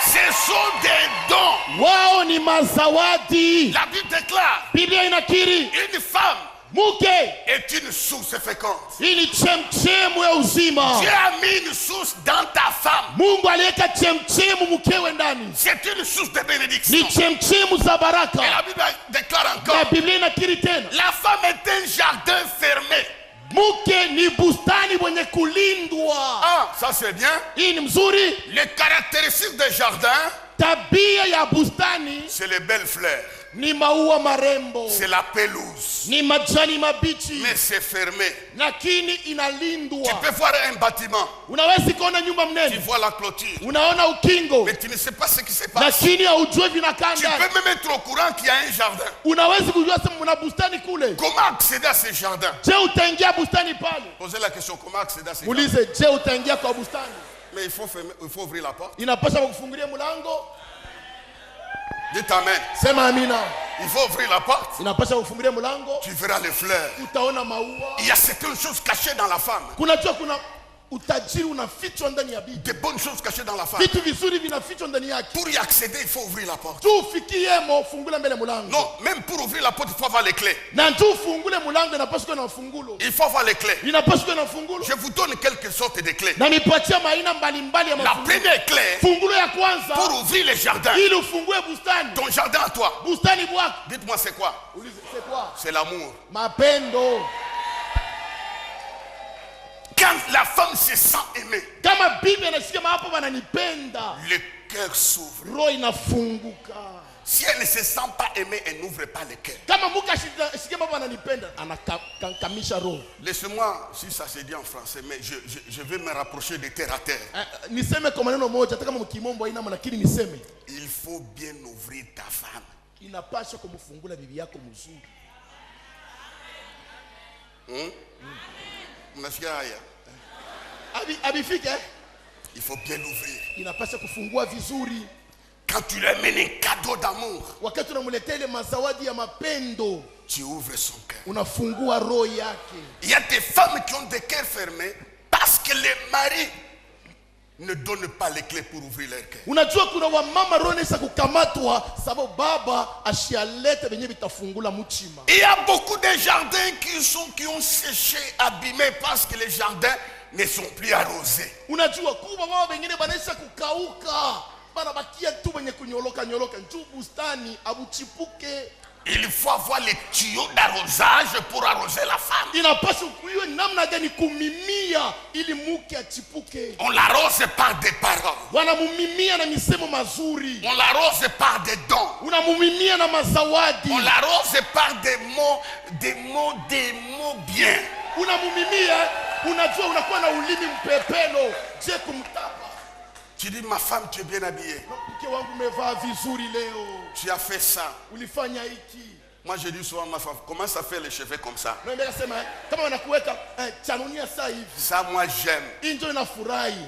Ce sont des dons. Wao ni mazawadi. La Bible déclare, Biblia inakiri une femme mke est une source féconde. hii ni chemchemu ya uzima. Dieu a mis une source dans ta femme. Mungu aliweka chemchemu mkewe ndani. C'est une source de bénédiction. Ni chemchemu za Et baraka. la Bible déclare Na encore, Biblia inakiri tena. la femme est un jardin fermé. Mke ni bustani mwenye kulindwa. Ah, ça c'est bien. Hii ni mzuri. Les caractéristiques des jardins, Tabia ya bustani c'est les belles fleurs, ni maua marembo. c'est la pelouse. Ni majani mabichi. Mais c'est fermé. Lakini Tu inalindwa. peux voir un bâtiment, Unaweza kuona nyumba tu mnene. vois la clôture, Unaona ukingo. mais tu ne sais pas ce qui se passe. Lakini haujui vinakaa Tu ndani. peux même être au courant qu'il y a un jardin. Unaweza kujua sema mna bustani kule. Comment accéder à ce jardin? Je utaingia bustani pale? Posez la question, comment accéder à ce jardin? Muulize, je utaingia kwa bustani? Mais il faut ouvrir la porte. Inapaswa kukufungulia mlango. Dites Amen. Sema amina. Il faut ouvrir la porte. inapasha ufungulie mlango, Tu verras les fleurs. utaona maua. Il y a certaines choses cachées dans la femme. Kunajua kuna utajiri unafichwa ndani ya bibi, Des bonnes choses cachées dans la femme. vitu vizuri vinafichwa ndani yake. Pour y accéder, il faut ouvrir la porte. Tu ufikiemo, fungula mbele mlango. Non, même pour ouvrir la porte, il faut avoir les clés. Na tu ufungule mlango, inapaswa kuwa na fungulo, Il faut avoir les clés. inapaswa kuwa na fungulo. Je vous donne quelques sortes de clés. Na nipatia maina mbalimbali ya La mafungulo. première clé, Fungulo ya kwanza, pour ouvrir les jardins. ili ufungue bustani. Ton jardin à toi. Bustani bwako, Dites-moi c'est quoi? c'est quoi? C'est l'amour. Mapendo. Quand la femme se sent aimée, Kama bibi anasikia hapo wananipenda, le cœur s'ouvre. roho inafunguka. Si elle ne se sent pas aimée, elle n'ouvre pas le cœur. Kama mke asikia hapo wananipenda, anakamisha roho. Laisse-moi, si ça se dit en français, mais je vais me rapprocher de terre à terre. Niseme kwa maneno moja, hata kama mkimombo haina maana, lakini niseme Il faut bien ouvrir ta femme. inapaswa kumfungula bibi yako mzuri. Mnasikia haya? Abifike, Il faut bien l'ouvrir. inapaswa kufungua vizuri. Quand tu lui amènes un cadeau d'amour, Wakati unamletea ile mazawadi ya mapendo, tu ouvres son cœur. unafungua roho yake. Il y a des femmes qui ont des cœurs fermés parce que les maris ne donnent pas les clés pour ouvrir leur cœur. Unajua kuna wamama roho inaweza kukamatwa sababu baba ashialete venye vitafungula mchima. Il y a beaucoup de jardins qui ont séché, abîmés parce que les jardins ne sont plus arrosés. Unajua kuba wao wengine banaisha kukauka, banabakia tu wenye kunyoloka nyoloka, njoo bustani abuchipuke. Il faut avoir les tuyaux d'arrosage pour arroser la femme. Inapaswa kuiwe namna gani kumimia ili mke achipuke. On l'arrose par des paroles. Wanamumimia na misemo mazuri, On l'arrose par des dons. unamumimia na mazawadi, On l'arrose par des mots bien. unamumimia. Unajua unakuwa na ulimi mpepelo, je kumtapa Tu dis, ma femme, tu es bien habillée. mke wangu, umevaa vizuri leo, Tu as fait ça. ulifanya hiki. Moi, je dis souvent à ma femme, comment ça fait les cheveux comme ça? Naenda kasema kama wanakuweka chanunia saa hivi, Ça, moi, j'aime. hii ndio inafurahi.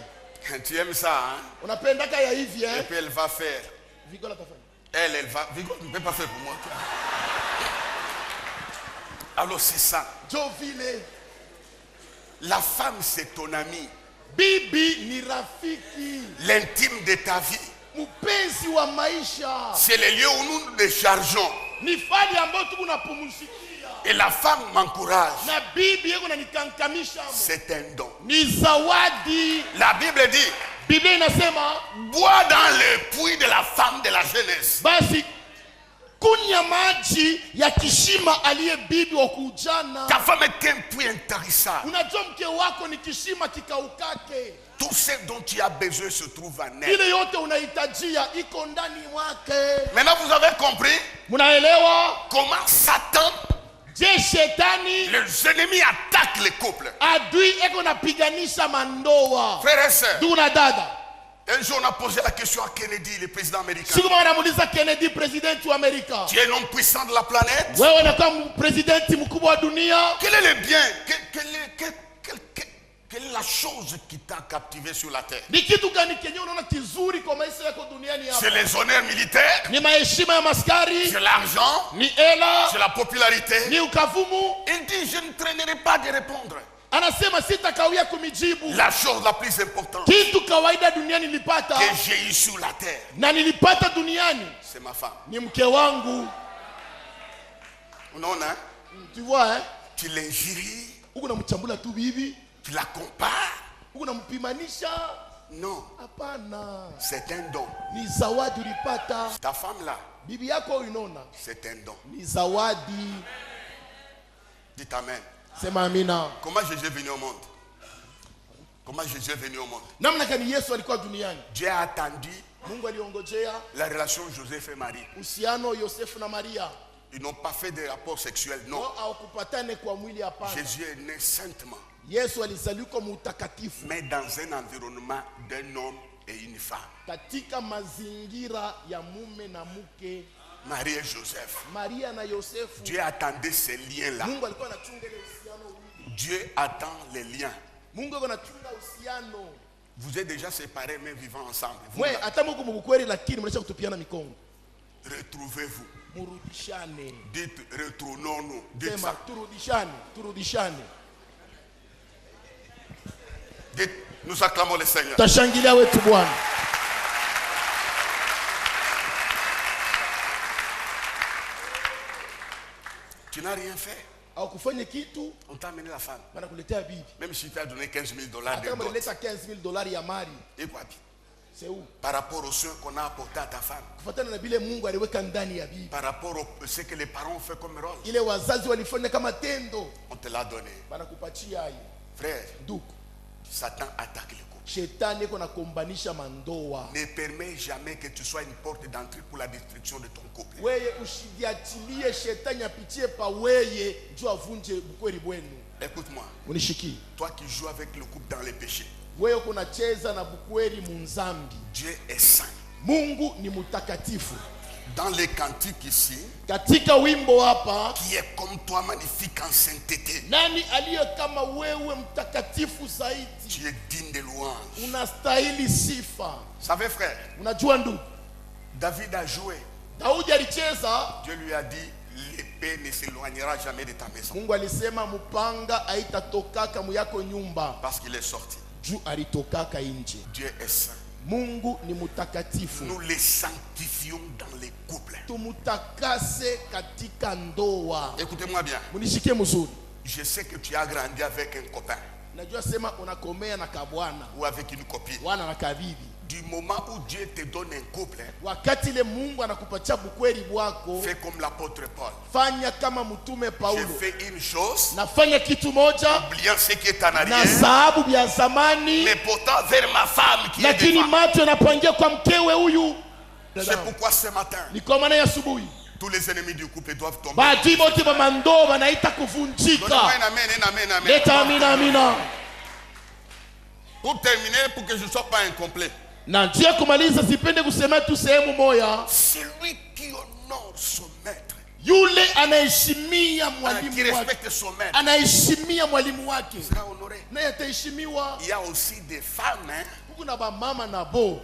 Tu aimes ça, hein? Unapendaka ya hivi Et puis elle va faire. Vigola tafanya. Elle va. Vigo ne peut pas faire pour moi. Alors, c'est ça. Jo vile La femme, c'est ton ami. bibi ni rafiki, L'intime de ta vie. mpenzi wa maisha, C'est le lieu où nous nous déchargeons. ni fali ambayo tu unapumzikia. Et la femme m'encourage. Na bibi yako nanikankamisha, C'est un don. ni zawadi. La Bible dit, Biblia inasema bois dans le puits de la femme de la jeunesse. basi kunya maji ya kishima aliye bibi wa kujana. Ta femme est un puits intarissable. Unajua mke wako ni kishima kikaukake, Tout ce dont tu as besoin se trouve en elle. ile yote unahitajia iko ndani mwake. Maintenant, vous avez compris Munaelewa? comment Satan, Je shetani les ennemis attaquent les couples. adui eko napiganisha mandoa. Frères et sœurs, Ndugu na dada, un jour on a posé la question à Kennedy, le président américain. siku moja wanamuuliza Kennedy, presidenti wa Amerika, Tu es l'homme puissant de la planète. wewe unakuwa presidenti mkubwa wa dunia, Quel est le bien? Quelle est la chose qui t'a captivé sur la terre? ni kitu gani kenye unaona kizuri kwa maisha yako duniani C'est hapa? les honneurs militaires, Ni maheshima ya maskari, c'est l'argent, ni hela, c'est la popularité. ni ukavumu. Il dit, je ne traînerai pas de répondre. Anasema sitakawia kumijibu. La chose la plus importante Kitu kawaida duniani nilipata que j'ai eu sur la terre, na nilipata duniani c'est ma femme. ni mke wangu. Non, hein? Tu vois, Tu l'injuries, huko namchambula tu bibi, tu la compares. huko nampimanisha. Non, Hapana, c'est un don. ni zawadi ulipata. Ta femme là, Bibi yako unaona c'est un don. ni zawadi. Dites amen. Sema amina. Comment Jésus est venu au monde? Comment Jésus est venu au monde? Namna gani Yesu alikuwa duniani? Dieu a attendu Mungu aliongojea la relation Joseph et Marie. uhusiano Yosefu na Maria, Ils n'ont pas fait de rapport sexuel, non. wao hawakupatane kwa mwili, hapana. Jésus est né saintement, Yesu alizaliwa kwa utakatifu mais dans un environnement d'un homme et une femme. katika mazingira ya mume na mke, Marie et Joseph. Maria na Yosefu. Dieu attendait ces liens-là. Mungu alikuwa anachunga ile uhusiano. Dieu attend les liens. Mungu alikuwa anachunga uhusiano. Vous êtes déjà séparés mais vivant ensemble. Vous, Mwe hata Mungu mbukweli, lakini mnaacha kutupiana mikongo. retrouvez-vous. Murudishane. Dites retournons-nous. Dites Sema ça. turudishane. Dites, nous acclamons le Seigneur. Tashangilia wetu Bwana. Tu n'as rien fait. Au kufanya kitu, On t'a amené la femme. wanakuletea bibi. Même si tu as donné 15 000 dollars de Kama dot. unaleta $15,000 ya mali, Et quoi? c'est où? Par rapport aux soins qu'on a apportés à ta femme. Kufuatana na vile Mungu aliweka ndani ya bibi. Par rapport à ce que les parents ont fait comme rôle. Ile wazazi walifanya kama tendo, On te l'a donné. banakupatia hiyo. Frère, Ndugu, Satan attaque le couple. shetani iko nakombanisha mandoa. Ne permets jamais que tu sois une porte d'entrée pour la destruction de ton couple. Weye usijiachilie shetani apitie pa weye juu avunje bukweli bwenu. Écoute-moi. Unishiki. Toi qui joues avec le couple dans les péchés. Wewe kunacheza na bukweli munzambi. Dieu est saint. Mungu ni mutakatifu. Dans les cantiques ici, Katika wimbo hapa, qui est comme toi magnifique en sainteté, nani aliye kama wewe mtakatifu zaidi? tu es digne de louange. Unastahili sifa. Savez frère, Unajua ndugu, David a joué. Daudi alicheza, Dieu lui a dit, l'épée ne s'éloignera jamais de ta maison. Mungu alisema mupanga haitatokaka muyako nyumba. Parce qu'il est sorti. Juu alitokaka nje. Dieu est saint. Mungu ni mutakatifu. Nous les sanctifions dans les couples. Tumutakase katika ndoa. Écoutez-moi bien. Munishike mzuri. Je sais que tu as grandi avec un copain Najua sema unakomea na kabwana, ou avec une copine. wana na kabibi. Du moment où Dieu te donne un couple, Wakati ile Mungu anakupatia bukweli bwako, fais comme l'apôtre Paul. fanya kama mtume J'ai Paulo. fait une chose, Nafanya kitu moja oubliant ce qui est en na arrière, sababu vya zamani, mais pourtant vers ma femme qui est lakini devant. macho yanapangia kwa mkewe huyu. C'est pourquoi ce matin, Ni kwa maana ya asubuhi tous les ennemis du couple doivent tomber. baadhi bote ba mandoa wanaita Donnez-moi kuvunjika. un amen, un amen, un amen. Leta amina, amina. Pour terminer, pour que je ne sois pas incomplet. Na njia kumaliza, sipende kusema tu sehemu moja. Celui qui honore son maître, Yule anaheshimia qui mwalimu wake, respecte son maître, anaheshimia mwalimu wake, sera honoré. naye ataheshimiwa. Il y a aussi des femmes, hein, Huku na bamama nabo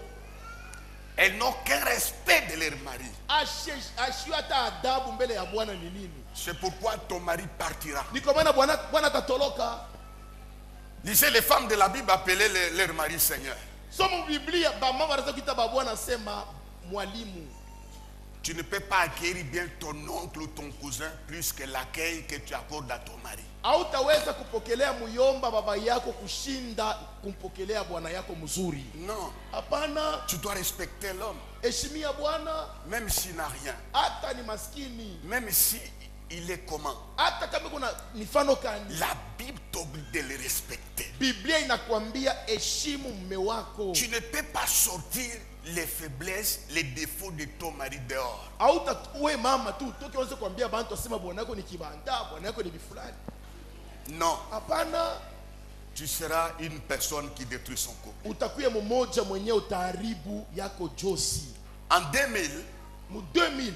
elles n'ont qu'un respect de leur mari. ashiwa hata adabu mbele ya Bwana ni nini? C'est pourquoi ton mari partira. Ni kwa maana Bwana atatoroka. Lisez, les femmes de la Bible appelaient leur mari Seigneur. Somo Biblia, bamama wanaweza kuita babwana sema mwalimu. Tu ne peux pas acquérir bien ton oncle ou ton cousin plus que l'accueil que tu accordes à ton mari. Hautaweza kupokelea muyomba baba yako kushinda kumpokelea bwana yako mzuri. Non, Hapana, tu dois respecter l'homme, heshimia bwana même s'il n'a rien, hata ni maskini, même si il est comment. hata kama kuna mifano kani. La Bible t'oblige de le respecter. Biblia inakwambia heshimu mume wako. Tu ne peux pas sortir les faiblesses, les défauts de ton mari dehors. Hauta uwe mama tu toke uanze kuambia bantu asema bwana yako ni kibanda, bwana yako ni bifulani. Non, Hapana, tu seras une personne qui détruit son couple. utakuwa mmoja mwenye utaharibu yako josi. En 2000, Mu 2000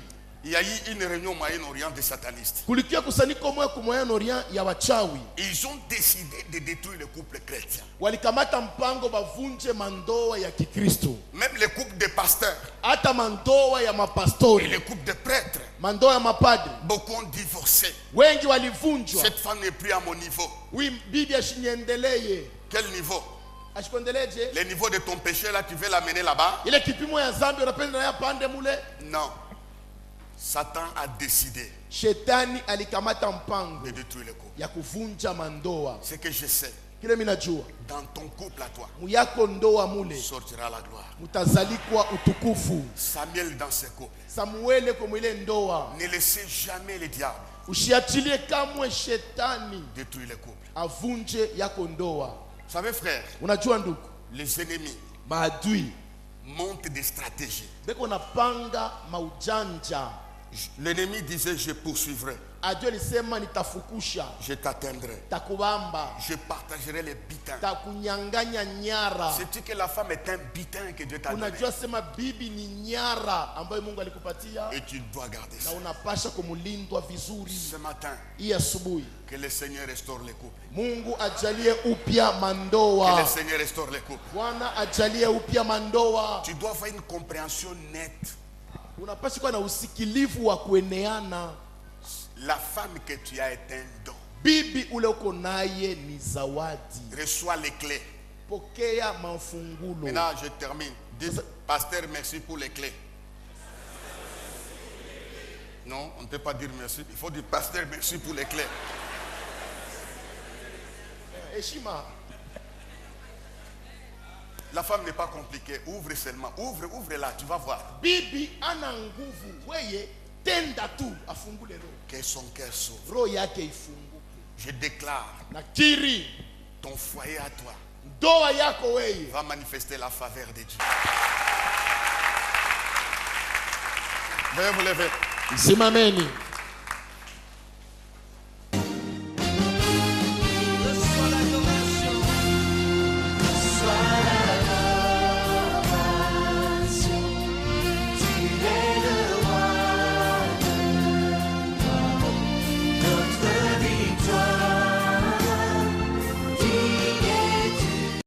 il y a eu une réunion au Moyen-Orient des satanistes. kulikia kusanyiko moja kwa Moyen-Orient ya wachawi. Ils ont décidé de détruire le couple chrétien. Walikamata mpango bavunje mandoa ya Kikristo, Même les couples de pasteurs hata mandoa ya et mapastori, les couples de prêtres, mandoa ya mapadri. beaucoup ont divorcé. Wengi walivunjwa. Cette femme n'est plus à mon niveau. Oui, bibi ashinyendeleye. Quel niveau? Ashikondeleje? Le niveau de ton péché là, tu veux l'amener là-bas? Ile kipimo ya zambi unapenda naye pande mule. Non. Satan a décidé Shetani alikamata mpango de détruire le couple. ya kuvunja mandoa. Ce que je sais, Kile mimi najua, dans ton couple à toi, muyako ndoa mule sortira la gloire. mutazalikwa utukufu. Samuel dans ses couples. Samuele kwa mwile ndoa, Ne laissez jamais le diable usiachilie kamwe shetani détruire le couple. avunje yako ndoa. Vous savez frère, Unajua ndugu, les ennemis maadui montent des stratégies. beko napanga maujanja. L'ennemi disait, je poursuivrai, Adui alisema nitafukusha, je t'atteindrai, takubamba, je partagerai les bitins. takunyanganya nyara. Sais-tu que la femme est un bitin que Dieu t'a donné? Unajua sema bibi ni nyara ambayo Mungu alikupatia Et tu dois garder na ça. unapasha kumlindwa vizuri. Ce matin, Hii asubuhi que le Seigneur restaure les couples. Mungu ajalie upya Que le mandoa. Seigneur restaure les couples. Bwana ajalie upya mandoa. Tu dois avoir une compréhension nette unapaswa kuwa na usikilivu wa kueneana. La femme que tu as est un don. Bibi ule uko naye ni zawadi. Reçois les clés. Pokea mafungulo. Maintenant, je termine. Dis, pasteur, merci pour les clés. Non, on ne peut pas dire merci. Il faut dire, pasteur, merci pour les clés. Heshima. La femme n'est pas compliquée. Ouvre seulement. Ouvre-la, tu vas voir. Bibi ana nguvu. Weye, tenda tu afungule roho. Que son cœur s'ouvre. Roho yake ifunguke. Je déclare, Nakiri, ton foyer à toi ndoa yako weye va manifester la faveur de Dieu. Veuillez vous lever. simameni.